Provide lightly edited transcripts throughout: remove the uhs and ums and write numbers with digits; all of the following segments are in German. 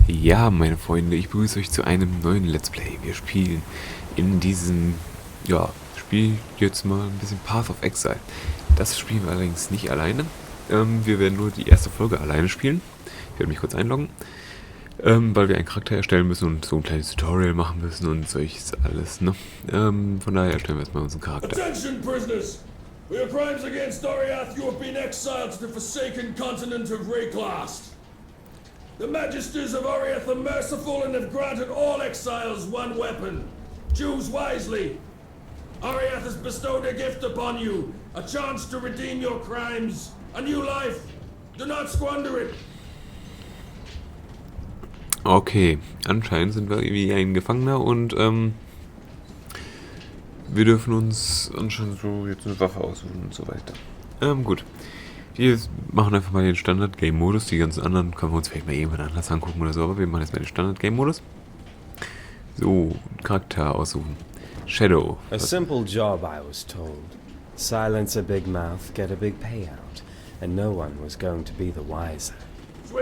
Ja, meine Freunde, ich begrüße euch zu einem neuen Let's Play. Wir spielen in diesem, Spiel jetzt mal ein bisschen Path of Exile. Das spielen wir allerdings nicht alleine. Wir werden nur die erste Folge alleine spielen. Ich werde mich kurz einloggen, weil wir einen Charakter erstellen müssen und so ein kleines Tutorial machen müssen und solches alles, ne? Von daher erstellen wir erstmal unseren Charakter. Attention, prisoners! For your crimes against Oriath, you have been exiled to the forsaken continent of Rayclast. The Magisters of Oriath are merciful and have granted all exiles one weapon. Choose wisely. Oriath has bestowed a gift upon you, a chance to redeem your crimes, a new life. Do not squander it. Okay, anscheinend sind wir irgendwie ein Gefangener und wir dürfen uns anscheinend so jetzt eine Waffe aussuchen und so weiter. Gut. Wir machen einfach mal den Standard-Game-Modus. Die ganzen anderen können wir uns vielleicht mal irgendwann anders angucken oder so, aber wir machen jetzt mal den Standard-Game-Modus. So, Charakter aussuchen. Shadow. A simple job, I was told. Silence a big mouth, get a big payout. And no one was going to be the wiser.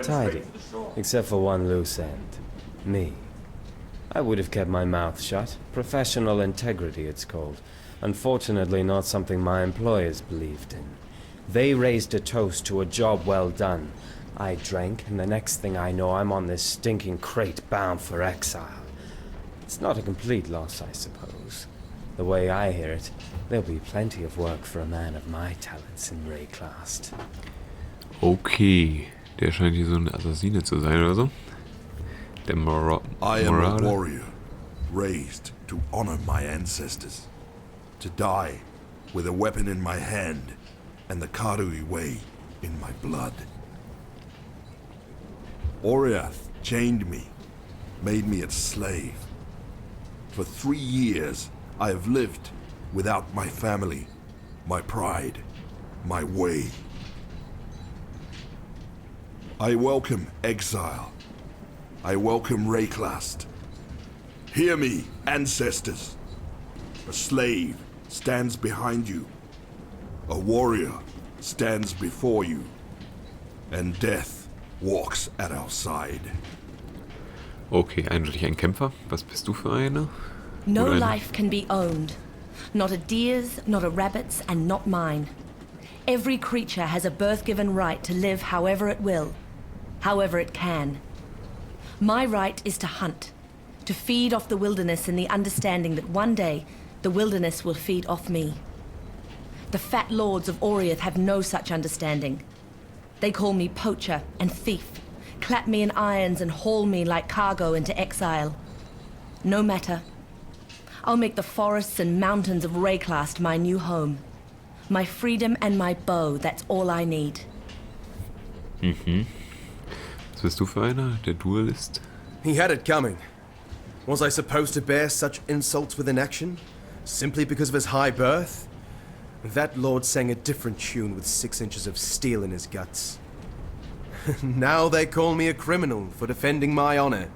Tidy, except for one loose end. Me. I would have kept my mouth shut. Professional integrity, it's called. Unfortunately, not something my employers believed in. They raised a toast to a job well done. I drank, and the next thing I know, I'm on this stinking crate bound for exile. It's not a complete loss, I suppose. The way I hear it, there'll be plenty of work for a man of my talents in Rayclast. Okay, der scheint hier so eine Assassine zu sein oder so. Der I am a warrior, raised to honor my ancestors. To die with a weapon in my hand and the Karui way in my blood. Oriath chained me, made me its slave. For 3 years, I have lived without my family, my pride, my way. I welcome exile. I welcome Rayclast. Hear me, ancestors. A slave stands behind you. A warrior stands before you, and death walks at our side. Okay, eindeutig ein Kämpfer. Was bist du für eine? No Oder eine? life can be owned. Not a deer's, not a rabbit's, and not mine. Every creature has a birth-given right to live however it will, however it can. My right is to hunt, to feed off the wilderness in the understanding that one day the wilderness will feed off me. The fat lords of Oriath have no such understanding. They call me poacher and thief, clap me in irons and haul me like cargo into exile. No matter. I'll make the forests and mountains of Rayclast my new home. My freedom and my bow, that's all I need. Was bist du für einer? Der Duelist? He had it coming. Was I supposed to bear such insults with inaction? Simply because of his high birth? That lord sang a different tune with 6 inches of steel in his guts. Now they call me a criminal for defending my honor.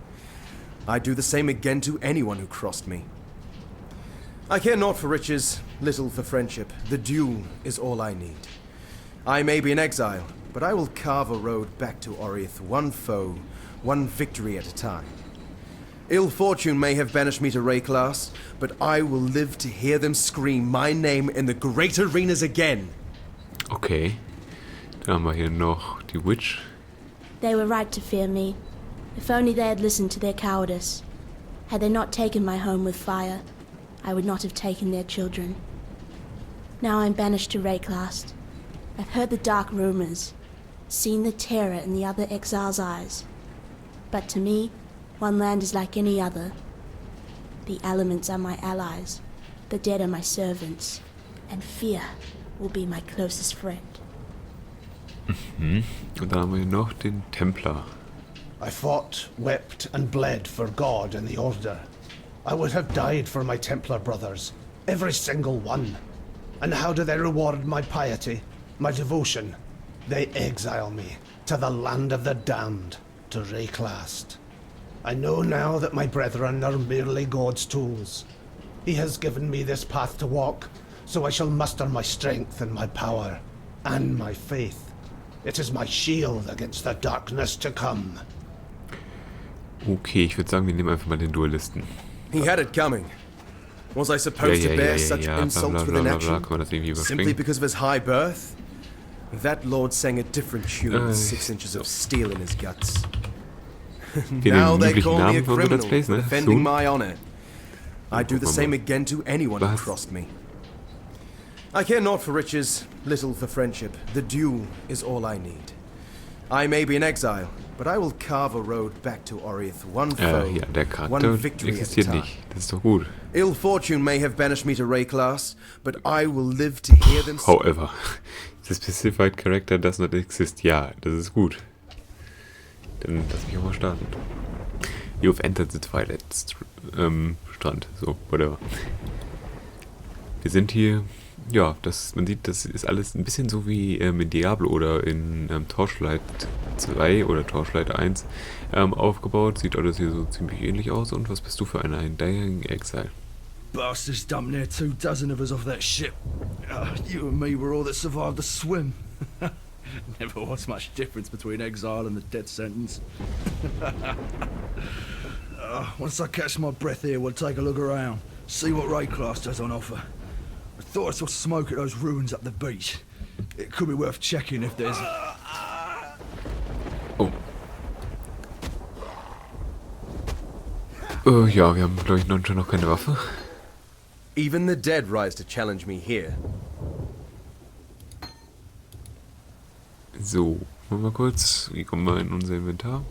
I'd do the same again to anyone who crossed me. I care not for riches, little for friendship. The duel is all I need. I may be in exile, but I will carve a road back to Oriath, one foe, one victory at a time. Ill fortune may have banished me to Rayclast, but I will live to hear them scream my name in the great arenas again. Okay. Dann haben wir hier noch die Witch. They were right to fear me. If only they had listened to their cowardice. Had they not taken my home with fire, I would not have taken their children. Now I'm banished to Rayclast. I've heard the dark rumors, seen the terror in the other exiles' eyes. But to me, one land is like any other. The elements are my allies, the dead are my servants, and fear will be my closest friend. Und dann haben wir hier noch den Templar. I fought, wept, and bled for God and the Order. I would have died for my Templar brothers, every single one. And how do they reward my piety, my devotion? They exile me to the land of the damned, to Rayclast. I know now that my brethren are merely God's tools. He has given me this path to walk, so I shall muster my strength and my power, and my faith. It is my shield against the darkness to come. Okay, ich würde sagen, wir nehmen einfach mal den Duellisten. He had it coming. Was I supposed to bear such insults with inaction? Kann man das irgendwie Simply überspringen? because of his high birth? That lord sang a different tune with 6 inches of steel in his guts. Now Den they üblichen call me a Namen von Let's criminal Plays, for ne? defending Soon. my honor. I'd do the same again to anyone who Was? crossed me. I care naught for riches, little for friendship. The duel is all I need. I may be in exile, but I will carve a road back to Oriath, one foe, Ja, der one Charakter victory at a existiert time. nicht. Das ist doch gut. Ill fortune may have banished me to Rayclass, but I will live to hear them speak. However, the specified character does not exist. Ja, das ist gut. Dann lass mich auch mal starten. You have entered the Twilight Strand. So, whatever. Wir sind hier, ja, man sieht, das ist alles ein bisschen so wie in Diablo oder in Torchlight 2 oder Torchlight 1 aufgebaut. Sieht alles hier so ziemlich ähnlich aus. Und was bist du für einer? Ein Dying Exile. Bastards dumped near 24 of us off that ship. You and me were all that survived the swim. Never was much difference between exile and the death sentence. Once I catch my breath here, we'll take a look around, see what Rayclass has on offer. I thought I saw smoke at those ruins up the beach. It could be worth checking if there's... Oh. Ja, wir haben, glaube ich, noch keine Waffe. Even the dead rise to challenge me here. So, machen wir kurz. Wie kommen wir in unser Inventar?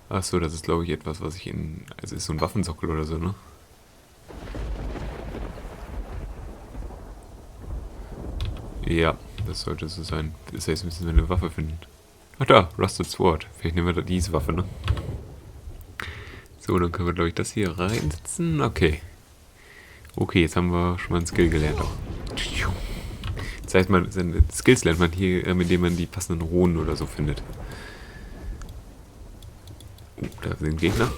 Achso, das ist, glaube ich, etwas, was ich in... Also ist so ein Waffensockel oder so, ne? Ja, das sollte so sein. Das heißt, müssen wir eine Waffe finden. Ach da, Rusted Sword. Vielleicht nehmen wir da diese Waffe, ne? So, dann können wir, glaube ich, das hier reinsetzen. Okay. Okay, jetzt haben wir schon mal ein Skill gelernt auch. Das heißt, Skills lernt man hier, indem man die passenden Runen oder so findet. Da sind Gegner.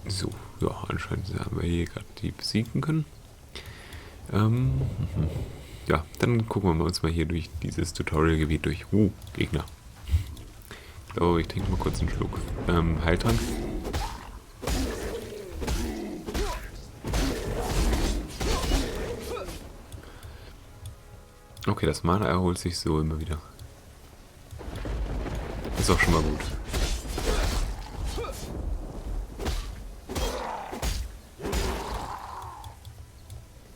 So, ja, anscheinend haben wir hier gerade die besiegen können. Ja, dann gucken wir uns mal hier durch dieses Tutorial-Gebiet durch. Gegner. Ich glaube, ich trinke mal kurz einen Schluck Heiltrank. Okay, das Mana erholt sich so immer wieder. Ist auch schon mal gut.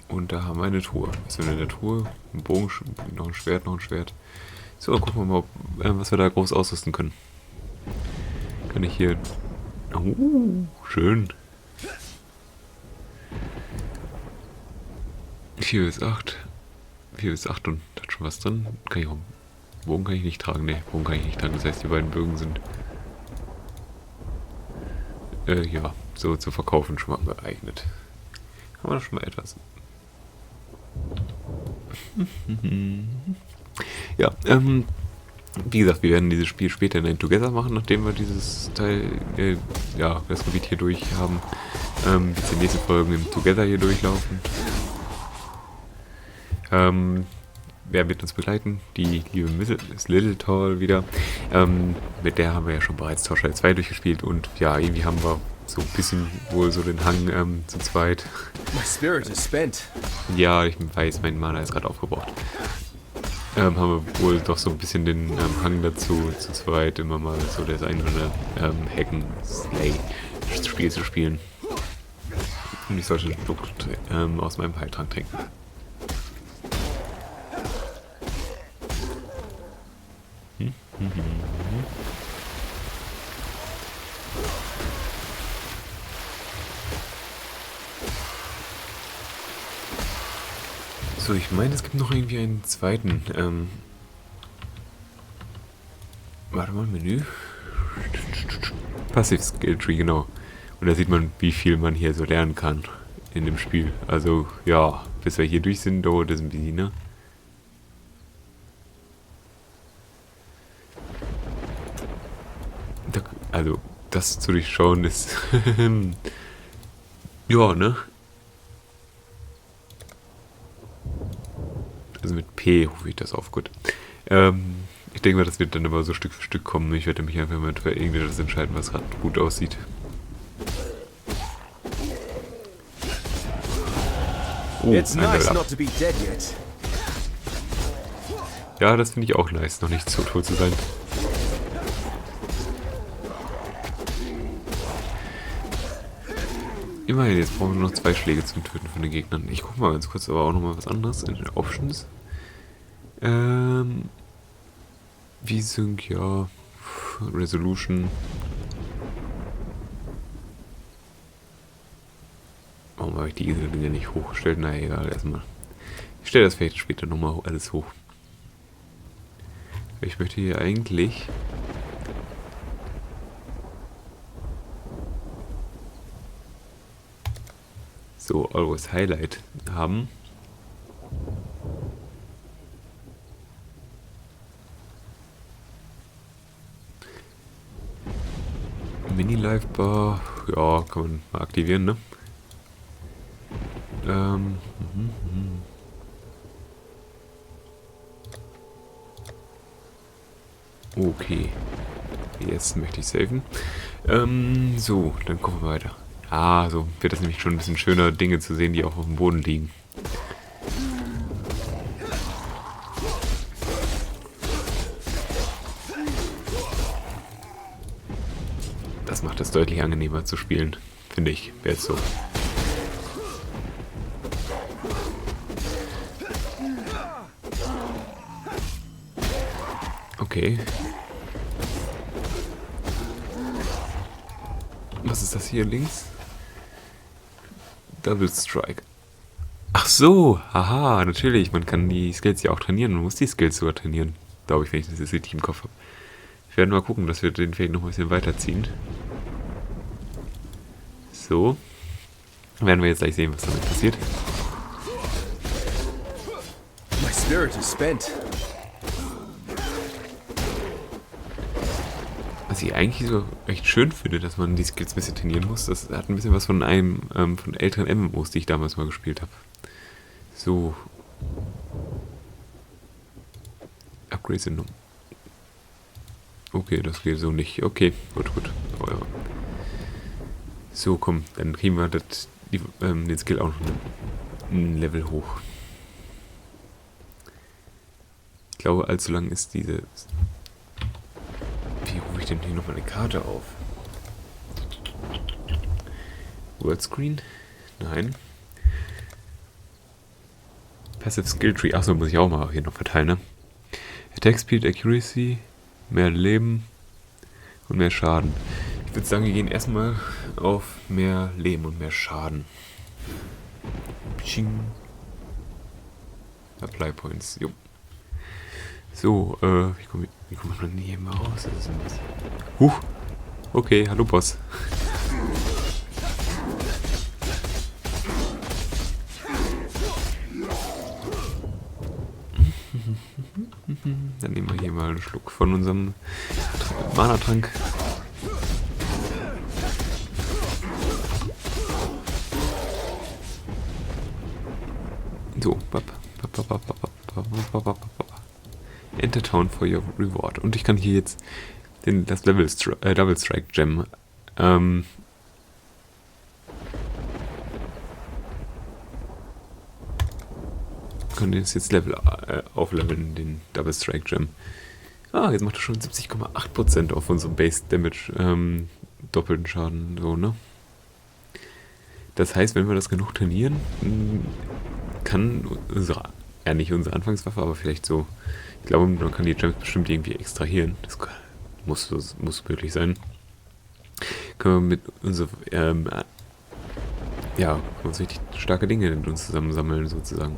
Und da haben wir eine Truhe. Was haben wir in der Truhe? Ein Bogen, noch ein Schwert, noch ein Schwert. So, dann gucken wir mal, was wir da groß ausrüsten können. Kann ich hier... schön. 4 bis 8. 4 bis 8 und da hat schon was drin. Kann ich auch... Bogen kann ich nicht tragen. Ne, Bogen kann ich nicht tragen. Das heißt, die beiden Bögen sind... ja, so zu verkaufen schon mal geeignet. Haben wir schon mal etwas. Ja, wie gesagt, wir werden dieses Spiel später in ein Together machen, nachdem wir dieses Teil, ja, das Gebiet hier durch haben. Jetzt die nächsten Folgen im Together hier durchlaufen. Wer wird uns begleiten? Die liebe Miss Little Tall wieder. Mit der haben wir ja schon bereits Torchlight 2 durchgespielt und ja, irgendwie haben wir so ein bisschen wohl so den Hang zu zweit. My spirit is spent. Ja, ich weiß, mein Mana ist gerade aufgebraucht. Haben wir wohl doch so ein bisschen den Hang dazu, zu zweit immer mal so das ein oder Hacken-Slay-Spiel zu spielen. Und ich sollte ein Produkt aus meinem Heiltrank trinken. So, ich meine, es gibt noch irgendwie einen zweiten. Warte mal, Menü. Passive Skill Tree, genau. Und da sieht man, wie viel man hier so lernen kann in dem Spiel. Also, ja, bis wir hier durch sind, dauert das ein bisschen, ne? das zu durchschauen ist. Ja, ne? Also mit P rufe ich das auf, gut. Ich denke mal, das wird dann aber so Stück für Stück kommen. Ich werde mich einfach mal für irgendetwas entscheiden, was gerade gut aussieht. Oh, It's ein Level nice up. not to be dead yet. Ja, das finde ich auch nice, noch nicht so tot zu sein. Immerhin, jetzt brauchen wir nur noch 2 Schläge zum Töten von den Gegnern. Ich gucke mal ganz kurz aber auch nochmal was anderes in den Options. V-Sync, ja. Resolution. Warum habe ich die Dinge nicht hochgestellt? Na egal, erstmal. Ich stelle das vielleicht später nochmal alles hoch. Ich möchte hier eigentlich... so Always Highlight haben. Mini-Live-Bar, ja, kann man mal aktivieren, ne? Okay. Jetzt möchte ich saven. So, dann gucken wir weiter. Ah, so wird das nämlich schon ein bisschen schöner, Dinge zu sehen, die auch auf dem Boden liegen. Das macht es deutlich angenehmer zu spielen, finde ich. Wäre jetzt so. Okay. Was ist das hier links? Double Strike. Ach so, haha, natürlich. Man kann die Skills ja auch trainieren. Man muss die Skills sogar trainieren. Glaube ich, wenn ich das jetzt richtig im Kopf habe. Wir werden mal gucken, dass wir den vielleicht noch ein bisschen weiterziehen. So. Werden wir jetzt gleich sehen, was damit passiert. My spirit is spent. Was ich eigentlich so recht schön finde, dass man die Skills ein bisschen trainieren muss. Das hat ein bisschen was von einem von älteren MMOs, die ich damals mal gespielt habe. So. Upgrades in. Okay, das geht so nicht. Okay, gut. Oh, ja. So, komm, dann kriegen wir den Skill auch noch ein Level hoch. Ich glaube, allzu lang ist diese... Wie rufe ich denn hier nochmal eine Karte auf? Wordscreen? Nein. Passive Skill Tree. Achso, muss ich auch mal hier noch verteilen, ne? Attack Speed, Accuracy, mehr Leben und mehr Schaden. Ich würde sagen, wir gehen erstmal auf mehr Leben und mehr Schaden. Psching. Apply Points. Jo. So, wie kommt man denn hier mal raus? Das ist was. Huch. Okay, hallo Boss. Dann nehmen wir hier mal einen Schluck von unserem Mana-Trank. So. Enter Town for your reward. Und ich kann hier jetzt das Double Strike Gem kann das jetzt aufleveln, den Double Strike Gem. Ah, jetzt macht er schon 70,8% auf unserem Base Damage doppelten Schaden, so, ne? Das heißt, wenn wir das genug trainieren, kann nicht unsere Anfangswaffe, aber vielleicht so, ich glaube, man kann die Gems bestimmt irgendwie extrahieren. Das muss möglich sein. Können wir mit unserer, können wir uns richtig starke Dinge mit uns zusammensammeln, sozusagen.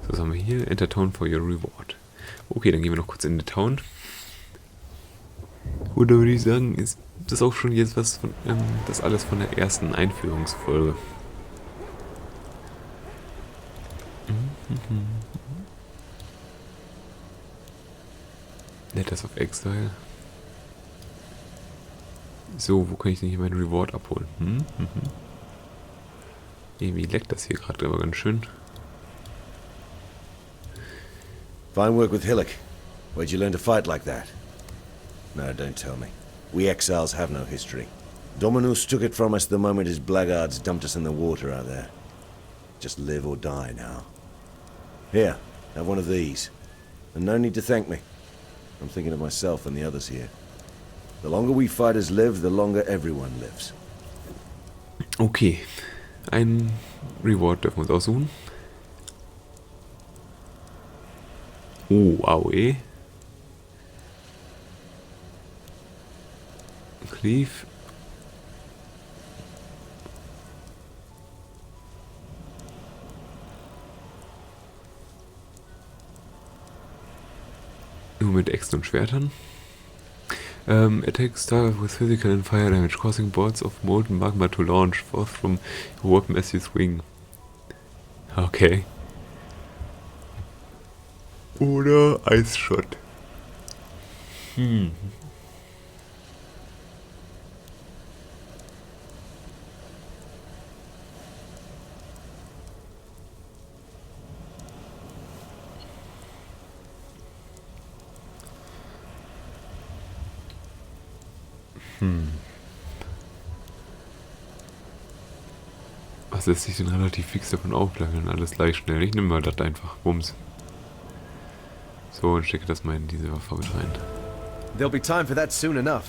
So, was haben wir hier? Enter Town for your reward. Okay, dann gehen wir noch kurz in die Town. Und da würde ich sagen, ist das auch schon jetzt was von, das alles von der ersten Einführungsfolge. Letters of Exile. So, wo kann ich denn hier meinen Reward abholen? Irgendwie leckt das hier gerade aber ganz schön. Fine work with Hillock. Where'd you learn to fight like that? No, don't tell me. We exiles have no history. Dominus took it from us the moment his blackguards dumped us in the water out there. Just live or die now. Here, have one of these. And no need to thank me. I'm thinking of myself and the others here. The longer we fighters live, the longer everyone lives. Okay. Ein Reward dürfen wir uns aussuchen. Oh, AOE. Cleave. Nur mit Äxten und Schwertern. Attacks start with physical and fire damage, causing bolts of molten magma to launch forth from your weapon as you swing. Okay. Oder Eisshot. Was lässt sich denn relativ fix davon auflagen? Alles gleich schnell. Ich nehme mal das einfach. Bums. So, und stecke das mal in diese Waffe mit rein. There'll be time for that soon enough.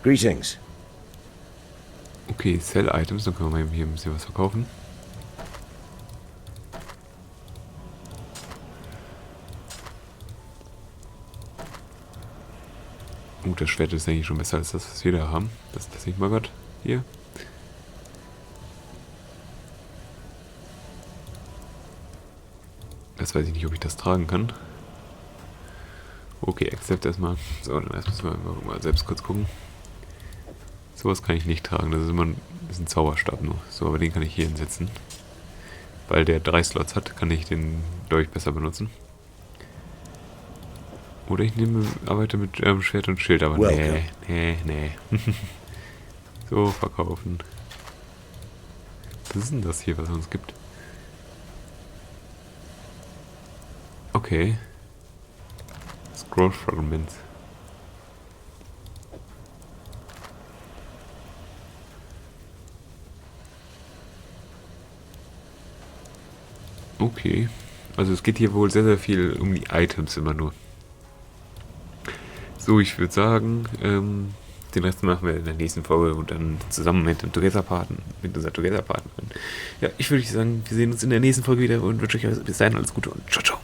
Greetings. Okay, Sell Items. Dann können wir mal hier ein bisschen was verkaufen. Das Schwert ist eigentlich schon besser als das, was wir da haben. Das nicht mal was hier. Das weiß ich nicht, ob ich das tragen kann. Okay, accept erstmal. So, dann erst müssen wir mal selbst kurz gucken. Sowas kann ich nicht tragen. Das ist immer ein Zauberstab nur. So, aber den kann ich hier hinsetzen. Weil der 3 Slots hat, kann ich den Dolch besser benutzen. Oder ich arbeite mit Schwert und Schild, aber nee. So, verkaufen. Was ist denn das hier, was es uns gibt? Okay. Scroll Fragments. Okay. Also es geht hier wohl sehr, sehr viel um die Items immer nur. So, ich würde sagen, den Rest machen wir in der nächsten Folge und dann zusammen mit unserer Together-Partnerin. Ja, ich würde sagen, wir sehen uns in der nächsten Folge wieder und wünsche euch bis dahin alles Gute und ciao, ciao.